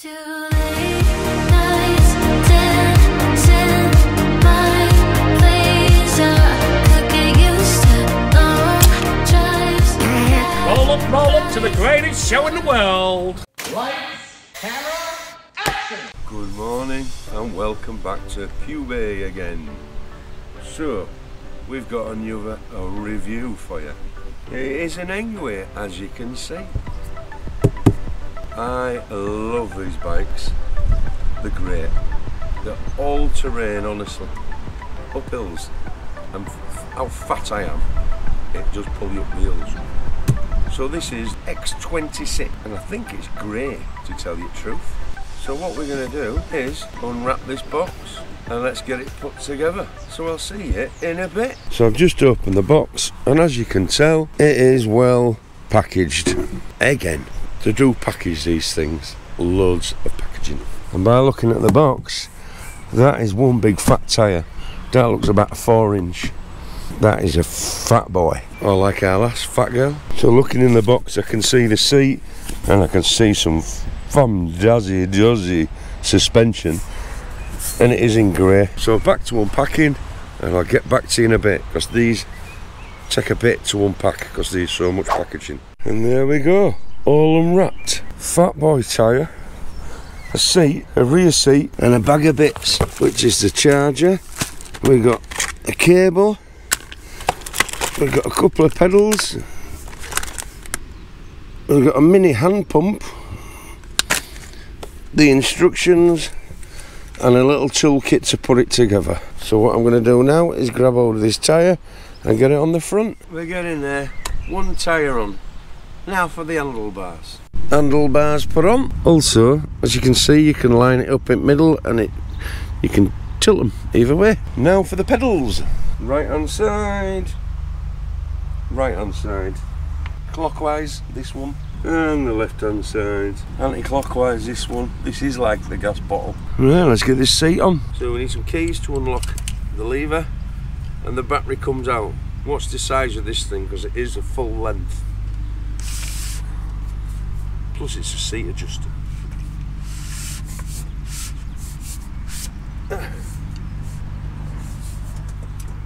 Too late nights dancing my laser. Could get used to long drives. Roll up to the greatest show in the world. Lights, camera, action! Good morning and welcome back to Pughs again. So, we've got a review for you. It is an Engwe, as you can see. I love these bikes. They're great. They're all terrain, honestly. Up hills. And how fat I am, it just pulls you up the hills. So this is X26, and I think it's grey, to tell you the truth. So what we're going to do is unwrap this box and let's get it put together. So I'll see you in a bit. So I've just opened the box, and as you can tell, it is well packaged. Again, to do package these things, loads of packaging. And by looking at the box, that is one big fat tyre. That looks about a 4-inch. That is a fat boy, or like our last fat girl. So looking in the box, I can see the seat, and I can see some dazzy suspension, and it is in grey. So back to unpacking, and I'll get back to you in a bit, because these take a bit to unpack because there's so much packaging. And there we go, all unwrapped. Fat boy tyre, a seat, a rear seat, and a bag of bits, which is the charger. We've got a cable, we've got a couple of pedals, we've got a mini hand pump, the instructions, and a little toolkit to put it together. So what I'm going to do now is grab hold of this tyre and get it on the front. We're getting there, one tyre on. Now for the handlebars. Handlebars put on. Also, as you can see, you can line it up in middle, and you can tilt them either way. Now for the pedals. Right hand side, right hand side. Clockwise, this one. And the left hand side. Anti-clockwise, this one. This is like the gas bottle. Right, let's get this seat on. So we need some keys to unlock the lever, and the battery comes out. What's the size of this thing? Because it is a full length. Plus it's a seat adjuster.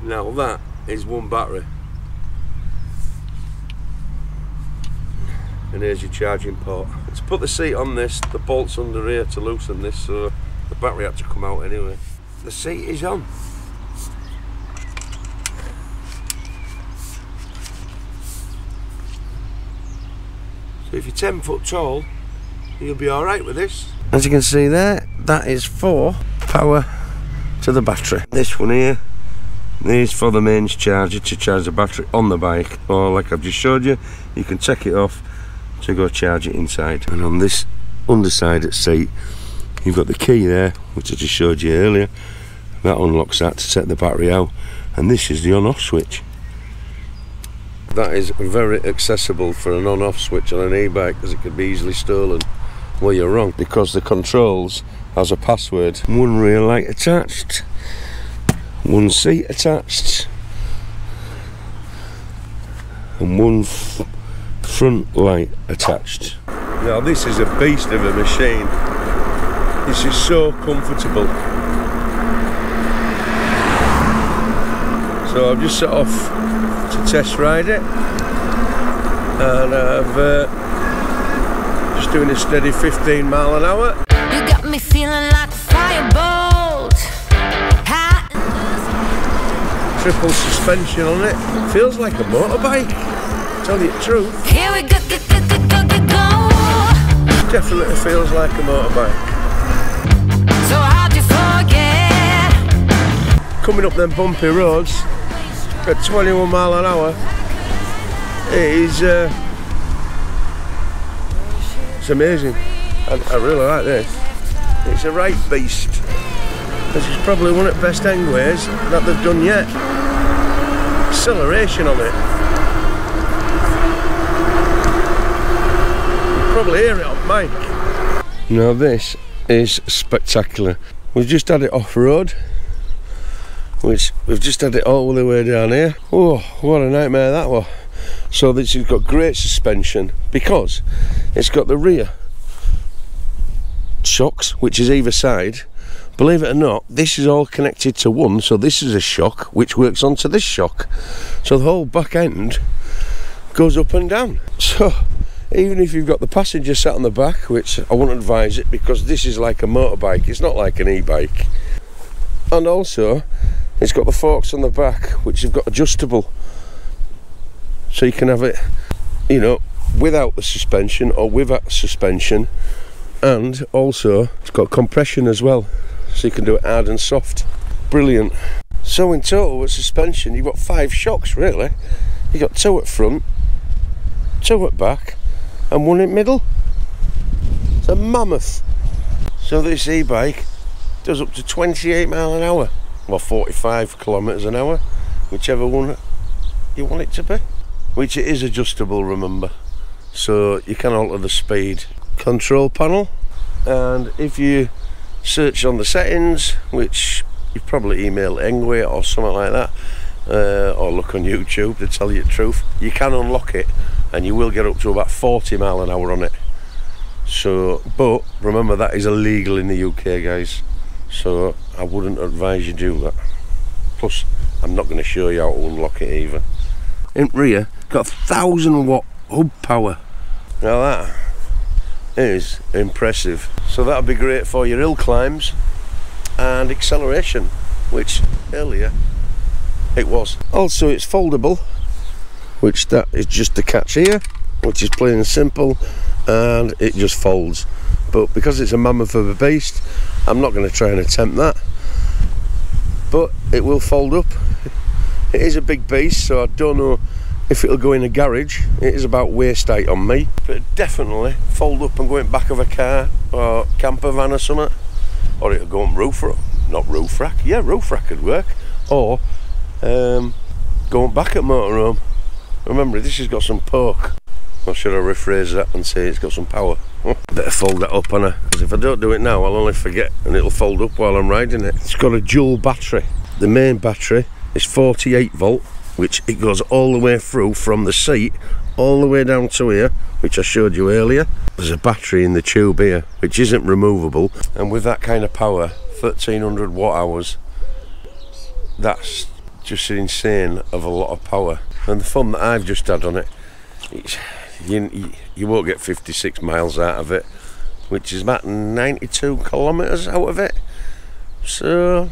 Now that is one battery. And here's your charging port. Let's put the seat on this, the bolt's under here to loosen this, so the battery had to come out anyway. The seat is on. So if you're 10 foot tall, you'll be alright with this. As you can see there, that is for power to the battery. This one here is for the mains charger to charge the battery on the bike, or like I've just showed you, you can take it off to go charge it inside. And on this underside seat, you've got the key there, which I just showed you earlier. That unlocks that to set the battery out, and this is the on-off switch. That is very accessible for an on-off switch on an e-bike, because it could be easily stolen. Well, you're wrong, because the controls has a password. One rear light attached, one seat attached, and one front light attached. Now this is a beast of a machine. This is so comfortable. So I've just set off to test ride it, and I've just doing a steady 15 mile an hour. You got me feeling like a firebolt. Triple suspension on it. Feels like a motorbike, to tell you the truth. Here we go. Definitely feels like a motorbike. So hard to forget. Coming up them bumpy roads at 21 mile an hour, it's amazing. I really like this. It's a right beast. This is probably one of the best Engways that they've done yet. Acceleration on it. You probably hear it on mic. Now this is spectacular. We've just had it off-road, which we've just had it all the way down here. Oh, what a nightmare that was. So this has got great suspension because it's got the rear shocks, which is either side. Believe it or not, this is all connected to one, so this is a shock which works onto this shock. So the whole back end goes up and down. So even if you've got the passenger sat on the back, which I wouldn't advise it because this is like a motorbike, it's not like an e-bike. And also it's got the forks on the back which have got adjustable, so you can have it, you know, without the suspension or with that suspension. And also it's got compression as well, so you can do it hard and soft. Brilliant. So in total with suspension you've got 5 shocks really. You've got 2 at front, 2 at back and 1 in middle. It's a mammoth. So this e-bike does up to 28 miles an hour, or 45 kilometres an hour, whichever one you want it to be. Which it is adjustable, remember, so you can alter the speed. Control panel, and if you search on the settings, which you probably emailed Engwe or something like that, or look on YouTube to tell you the truth, you can unlock it and you will get up to about 40 miles an hour on it. So, but remember that is illegal in the UK, guys, so I wouldn't advise you do that. Plus I'm not going to show you how to unlock it either. In rear, got 1000 watt hub power. Now that is impressive. So that'll be great for your hill climbs and acceleration, which earlier it was. Also it's foldable, which that is just the catch here, which is plain and simple, and it just folds. But because it's a mammoth of a beast, I'm not going to try and attempt that, but it will fold up. It is a big beast, so I don't know if it'll go in a garage. It is about waist height on me, but it'll definitely fold up and go in back of a car or camper van or something, or it'll go on roof rack. Not roof rack, yeah, roof rack could work, or going back at motorhome. Remember, this has got some poke, or should I rephrase that and say it's got some power? Better fold that up on her, because if I don't do it now I'll only forget and it'll fold up while I'm riding it. It's got a dual battery. The main battery is 48 volt, which it goes all the way through from the seat all the way down to here, which I showed you earlier. There's a battery in the tube here which isn't removable, and with that kind of power, 1300 watt hours, that's just insane of a lot of power. And the fun that I've just had on it, you won't get 56 miles out of it, which is about 92 kilometres out of it, so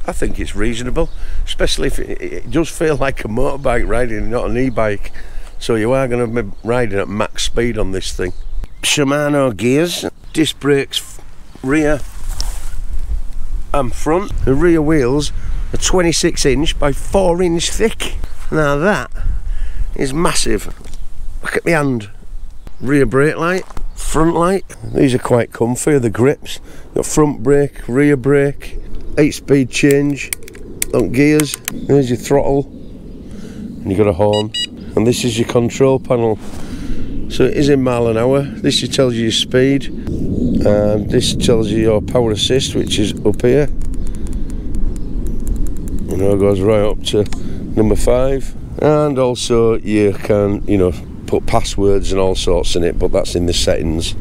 I think it's reasonable, especially if it does feel like a motorbike riding, not an e-bike, so you are going to be riding at max speed on this thing. Shimano gears, disc brakes rear and front. The rear wheels are 26 inch by 4 inch thick. Now that is massive. Look at my hand. Rear brake light, front light. These are quite comfy, the grips. Got front brake, rear brake, 8-speed change on gears. There's your throttle, and you got a horn, and this is your control panel. So it is in mile an hour. This tells you your speed, and this tells you your power assist, which is up here. You know, it goes right up to number 5, and also you can, you know, put passwords and all sorts in it, but that's in the settings,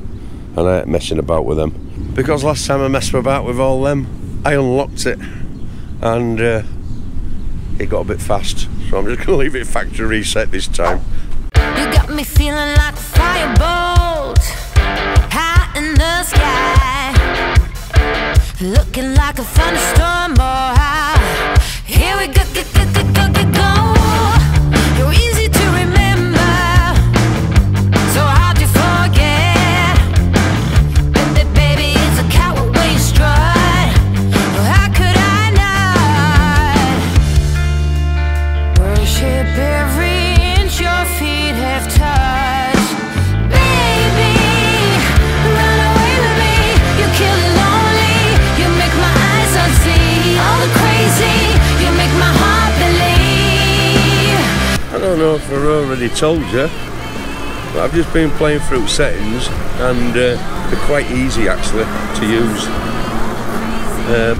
and I ain't messing about with them, because last time I messed about with all them, I unlocked it and it got a bit fast, so I'm just going to leave it factory reset this time. You got me feeling like a firebolt high in the sky, looking like a thunderstorm. Here we go, go. You're easy to remember, so hard to forget. Baby, it's a coward way you strut. How could I not worship every inch your feet have touched? Baby, run away with me. You kill it lonely. You make my eyes unsee. All the crazy. You make my heart believe. I don't know if I've already told you, but I've just been playing through settings, and they're quite easy actually to use.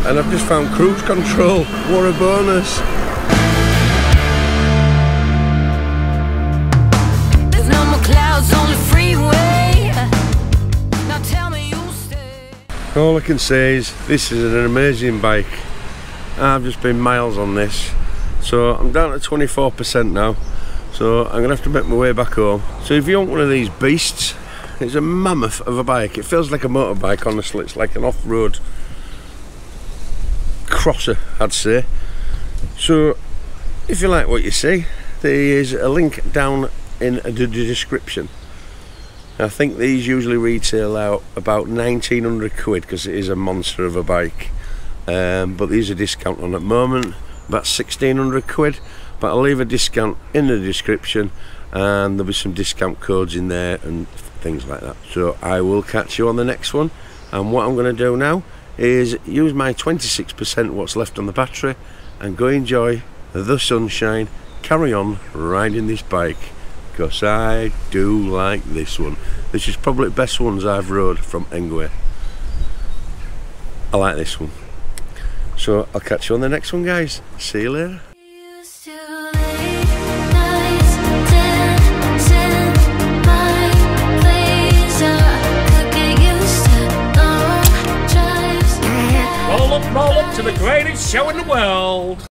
And I've just found cruise control. What a bonus! There's no more clouds on the freeway. Now tell me you All I can say is this is an amazing bike. I've just been miles on this, so I'm down to 24% now, so I'm gonna have to make my way back home. So if you want one of these beasts, it's a mammoth of a bike. It feels like a motorbike, honestly. It's like an off-road crosser, I'd say. So if you like what you see, there is a link down in the description. I think these usually retail out about 1900 quid because it is a monster of a bike, but these are discount on at the moment, about 1600 quid, but I'll leave a discount in the description and there'll be some discount codes in there and things like that. So I will catch you on the next one, and what I'm going to do now is use my 26% what's left on the battery and go enjoy the sunshine, carry on riding this bike, because I do like this one. This is probably the best ones I've rode from Engwe. I like this one. So I'll catch you on the next one, guys. See you later. Roll up to the greatest show in the world.